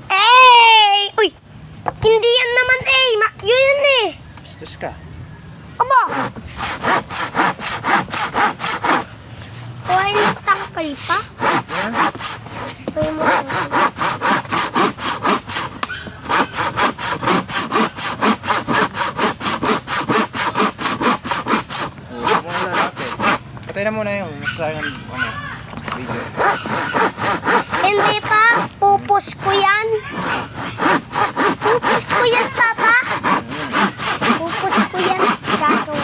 Eh! Uy! Hindi yan naman eh! Yun yan eh! Bastos ka. Aba! Kuhay ng tangkal pa? Yan. Kuhay mo tangkal. Huwag mo na lalapit. Patay na muna yung sayang video. Hindi pa! Pupus ko yan! Pupus ko yan, Papa! Pupus ko yan, gato.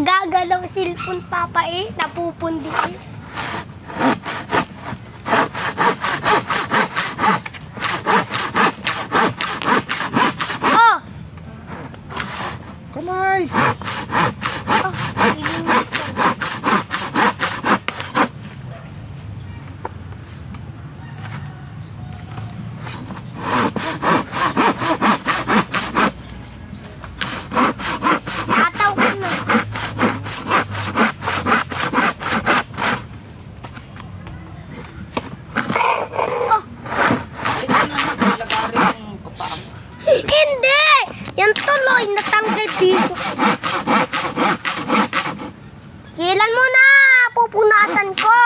Nakagalaw cellphone, Papa eh. Napupundi eh. Oh! Kamay! Oh, ilinis ko. Tataw ko na. Oh, hindi! Yan tuloy, natanggal piso. Kailan mo na? Pupunasan ko.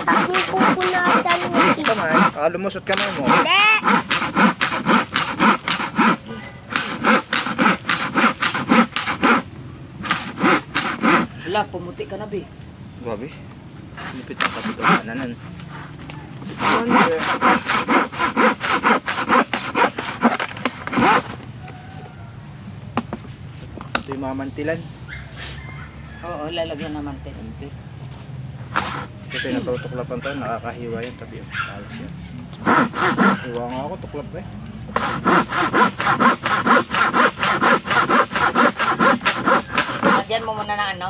Sa aking pupunasan mo. Kamay, lumusot kamay mo. Hindi! Wala, pumuti ka na, be. Grabe. Lupit ang kapitalanan. Ano eh? Ito yung mamantilan. Oo, lalagyan naman tayo. Ito yung natutuklapan to, nakakahiwa yan. Tabi yung alas yan. Hiwa nga ako, tuklap eh. Lagyan mo muna ng ano,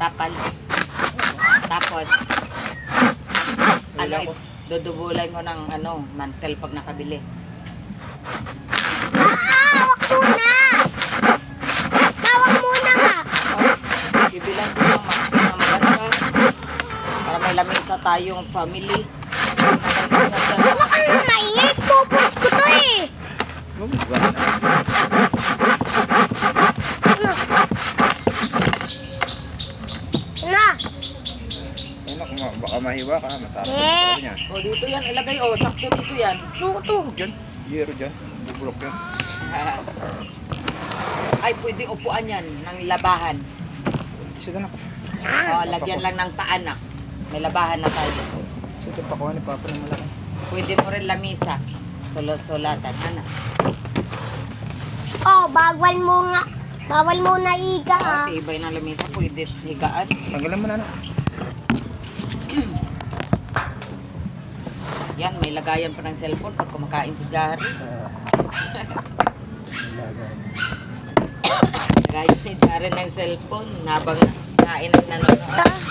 tapal. Tapos, ano, dudubulay mo ng ano, mantel pag nakabili. Hawak muna! Hawak muna nga! Bibilang ko ng maganda. Para may lamesa tayong family. Ano ka na maingay? Pupus ko to eh! Wala na. Ano? Ano? Ano, baka mahiwa ka, mataas. Eh. Niya. O, dito yan, ilagay. O, sakto dito yan. Luto. Diyan, yero dyan. Bubulok yan. Ay, pwedeng upuan yan ng labahan. Sige na. O, lagyan lang ng paanak. May labahan na tayo. Sige, pakuha ni Papa ng malaki. Pwede mo rin lamisa. Sulatan. Ano? Oh, bawal mo nga. Bawal mo na iga ha. Ibay ng lamisa. Pwede higaan. Tanggalan mo na na. Yan, may lagayan pa ng cellphone pag kumakain si Jari. Lagayan ni Jari ng cellphone habang kain at nanonood.